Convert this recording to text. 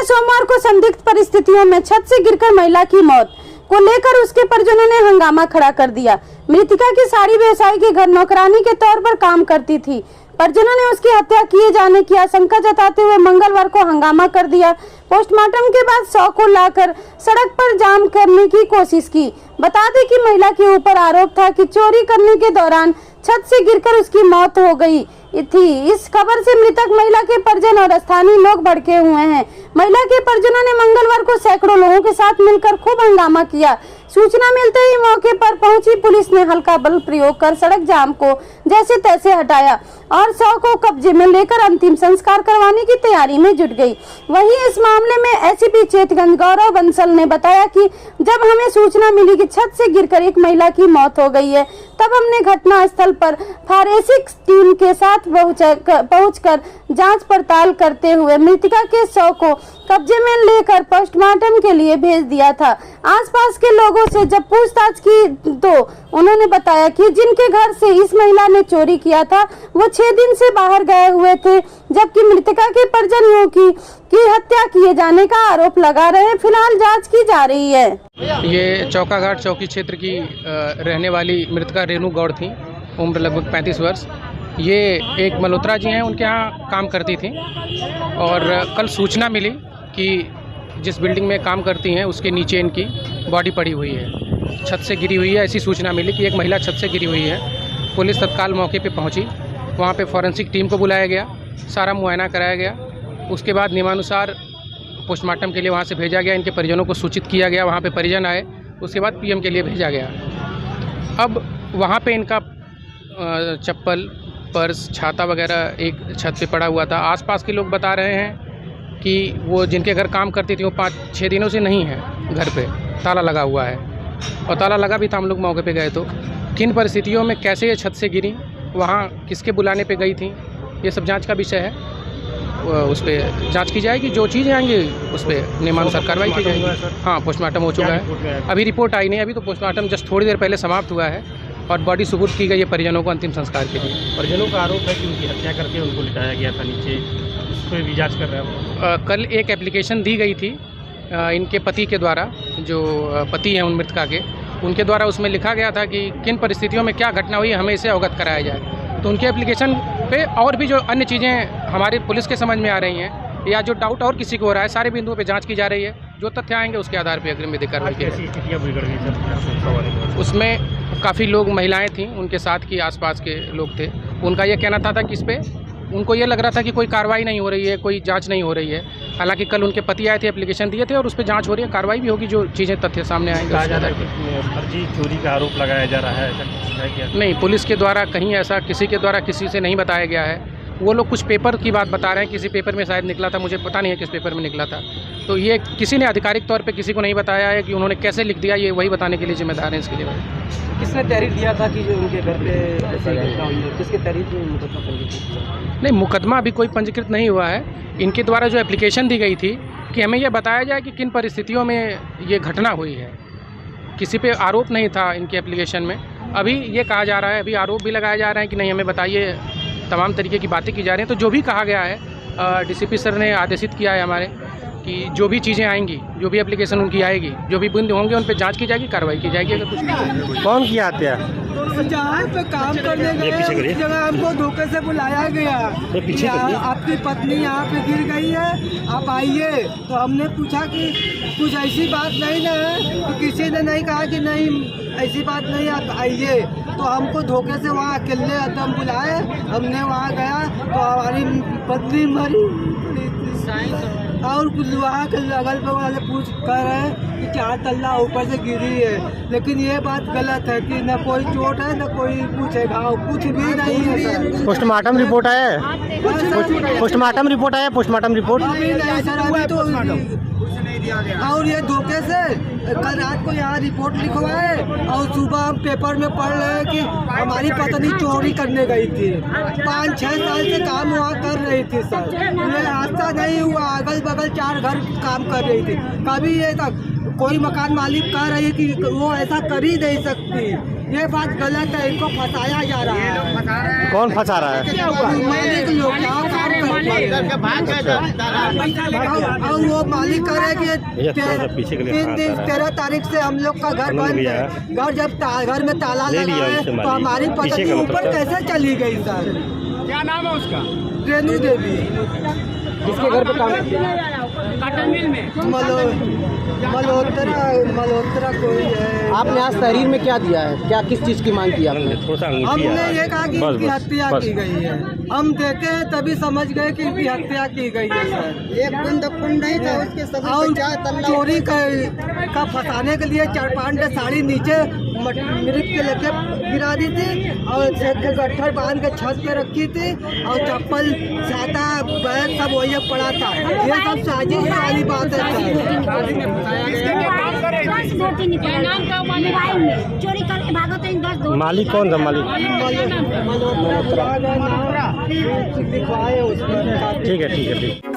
सोमवार को संदिग्ध परिस्थितियों में छत से गिरकर महिला की मौत को लेकर उसके परिजनों ने हंगामा खड़ा कर दिया। मृतका की साड़ी व्यवसायी के घर नौकरानी के तौर पर काम करती थी। परिजनों ने उसकी हत्या किए जाने की आशंका जताते हुए मंगलवार को हंगामा कर दिया। पोस्टमार्टम के बाद शव को लाकर सड़क पर जाम करने की कोशिश की। बता दें कि महिला के ऊपर आरोप था कि चोरी करने के दौरान छत से गिरकर उसकी मौत हो गई थी। इस खबर से मृतक महिला के परिजन और स्थानीय लोग भड़के हुए हैं। महिला के परिजनों ने मंगलवार को सैकड़ों लोगों के साथ मिलकर खूब हंगामा किया। सूचना मिलते ही मौके पर पहुंची पुलिस ने हल्का बल प्रयोग कर सड़क जाम को जैसे तैसे हटाया और शव को कब्जे में लेकर अंतिम संस्कार करवाने की तैयारी में जुट गई। वहीं इस मामले में एसीपी चेतगंज गौरव बंसल ने बताया कि जब हमें सूचना मिली कि छत से गिरकर एक महिला की मौत हो गई है, तब हमने घटना स्थल पर फॉरेंसिक टीम के साथ पहुंचकर जांच पड़ताल करते हुए मृतका के शव को कब्जे में लेकर पोस्टमार्टम के लिए भेज दिया था। आसपास के लोगों से जब पूछताछ की तो उन्होंने बताया कि जिनके घर से इस महिला ने चोरी किया था वो 6 दिन से बाहर गए हुए थे, जबकि मृतका के परिजनों की हत्या किए जाने का आरोप लगा रहे। फिलहाल जांच की जा रही है। ये चौकाघाट चौकी क्षेत्र की रहने वाली मृतका रेणु गौड़ थी, उम्र लगभग 35 वर्ष। ये एक मल्होत्रा जी हैं, उनके यहाँ काम करती थी और कल सूचना मिली कि जिस बिल्डिंग में काम करती हैं उसके नीचे इनकी बॉडी पड़ी हुई है, छत से गिरी हुई है। ऐसी सूचना मिली कि एक महिला छत से गिरी हुई है। पुलिस तत्काल मौके पे पहुंची, वहाँ पे फॉरेंसिक टीम को बुलाया गया, सारा मुआयना कराया गया। उसके बाद नियमानुसार पोस्टमार्टम के लिए वहाँ से भेजा गया। इनके परिजनों को सूचित किया गया, वहाँ पे परिजन आए। उसके बाद पीएम के लिए भेजा गया। अब वहाँ पे इनका चप्पल, पर्स, छाता वगैरह एक छत पे पड़ा हुआ था। आसपास के लोग बता रहे हैं कि वो जिनके घर काम करती थी वो 5-6 दिनों से नहीं है घर पे, ताला लगा हुआ है। और ताला लगा भी था। हम लोग मौके पे गए तो किन परिस्थितियों में कैसे ये छत से गिरी, वहाँ किसके बुलाने पे गई थी, ये सब जांच का विषय है। उस पर जांच की जाएगी। जो चीज़ें आएंगी उस पर नियमानुसार कार्रवाई की जाएगी। हाँ, पोस्टमार्टम हो चुका है। अभी रिपोर्ट आई नहीं, अभी तो पोस्टमार्टम जस्ट थोड़ी देर पहले समाप्त हुआ है और बॉडी सुपुर्द की गई है परिजनों को अंतिम संस्कार के लिए। परिजनों का आरोप है कि उनकी हत्या करके उनको लिटाया गया था नीचे, इस पर भी जाँच कर रहे हैं। कल एक एप्लीकेशन दी गई थी इनके पति के द्वारा, जो पति हैं उन मृतका के, उनके द्वारा उसमें लिखा गया था कि किन परिस्थितियों में क्या घटना हुई हमें इसे अवगत कराया जाए। तो उनके एप्लीकेशन पे और भी जो अन्य चीज़ें हमारी पुलिस के समझ में आ रही हैं या जो डाउट और किसी को हो रहा है, सारे बिंदुओं पे जांच की जा रही है। जो तथ्य आएंगे उसके आधार पर अग्रिम विधिक कार्रवाई की जाएगी। उसमें काफ़ी लोग, महिलाएँ थीं, उनके साथ की आसपास के लोग थे। उनका ये कहना था कि इस पर उनको ये लग रहा था कि कोई कार्रवाई नहीं हो रही है, कोई जांच नहीं हो रही है। हालांकि कल उनके पति आए थे, एप्लीकेशन दिए थे और उस पर जांच हो रही है, कार्रवाई भी होगी। जो चीज़ें तथ्य सामने आएंगे फर्जी चोरी का आरोप लगाया जा रहा है, ऐसा है क्या? नहीं, पुलिस के द्वारा कहीं ऐसा किसी के द्वारा किसी से नहीं बताया गया है। वो लोग कुछ पेपर की बात बता रहे हैं, किसी पेपर में शायद निकला था, मुझे पता नहीं है किस पेपर में निकला था। तो ये किसी ने आधिकारिक तौर पे किसी को नहीं बताया है कि उन्होंने कैसे लिख दिया, ये वही बताने के लिए जिम्मेदार हैं इसके लिए। किसने तहरीर दिया था कि जो उनके घर पे ऐसी घटना हुई है, किसके तहरीर में मुकदमा पंजीकृत? नहीं, मुकदमा अभी कोई पंजीकृत नहीं हुआ है। इनके द्वारा जो एप्लीकेशन दी गई थी कि हमें यह बताया जाए कि किन परिस्थितियों में ये घटना हुई है। किसी पे आरोप नहीं था इनके एप्लीकेशन में। अभी ये कहा जा रहा है, अभी आरोप भी लगाए जा रहे हैं कि नहीं हमें बताइए, तमाम तरीके की बातें की जा रही हैं। तो जो भी कहा गया है, डीसीपी सर ने आदेशित किया है हमारे कि जो भी चीज़ें आएंगी, जो भी एप्लीकेशन उनकी आएगी, जो भी बिंदु होंगे उन पर जांच की जाएगी, कार्रवाई की जाएगी। अगर कुछ कौन किया हत्या? जहाँ पे काम करने गए उस जगह हमको धोखे से बुलाया गया कि आपकी पत्नी यहाँ पे गिर गई है, आप आइए। तो हमने पूछा कि कुछ ऐसी बात नहीं ना है, तो किसी ने नहीं कहा कि नहीं ऐसी बात नहीं, आप आइए। तो हमको धोखे से वहाँ अकेले एकदम बुलाए, हमने वहाँ गया तो हमारी पत्नी मरी और वहाँ के अगल बगल वाले पूछ कर रहे हैं कि 4 तल्ला ऊपर से गिरी है। लेकिन ये बात गलत है कि न कोई चोट है, न कोई कुछ है, घाव कुछ भी नहीं है सर। पोस्टमार्टम रिपोर्ट आया है? पोस्टमार्टम रिपोर्ट आया? पोस्टमार्टम रिपोर्ट अभी नहीं सर, अभी तो। और ये धोखे से कल रात को यहाँ रिपोर्ट लिखवाए और सुबह हम पेपर में पढ़ रहे हैं कि हमारी पत्नी चोरी करने गई थी। 5-6 साल से काम वहाँ कर रही थी सर। ये हादसा नहीं हुआ, अगल बगल 4 घर काम कर रही थी। कभी ये तक कोई मकान मालिक कह रही है कि वो ऐसा कर ही नहीं सकती। ये बात गलत है, इनको फंसाया जा रहा है। कौन फंसा रहा है? मालिक लोग काम करते और वो मालिक कह रहे कि भैया थोड़ा सा पीछे के लिए 13 तारीख से हम लोग का घर बंद है। घर जब घर में ताला ले लगा लिया है उनसे तो मालिक। हमारी पीछे पत्नी का मतलब ऊपर क्या है? कैसे चली गई सर? क्या नाम है उसका? रेणु देवी किसके घर पे काम करती है? काटन मिल में। मल्होत्रा कोई है। आपने आज तहरीर में क्या दिया है, क्या किस चीज़ की मांग की आपने? थोड़ा सा अंगूठी हमने आ- ये कहा कि बस, इनकी बस, हत्या बस। की गई है। हम देखे हैं तभी समझ गए कि इनकी हत्या की गई है सर। एक कुंड नहीं था उसके और चोरी का फंसाने के लिए 4-5 साड़ी नीचे मृत के लेके गिरा दी थी और गट्ठर बांध के छत पे रखी थी और चप्पल छाता बैग सब वही पड़ा था। ये सब साजिश वाली बात है चोरी करके भागो तो इन 10 मालिक कौन था मालिक? मल्होत्रा लिखवाए उस पर। ठीक है ठीक है ठीक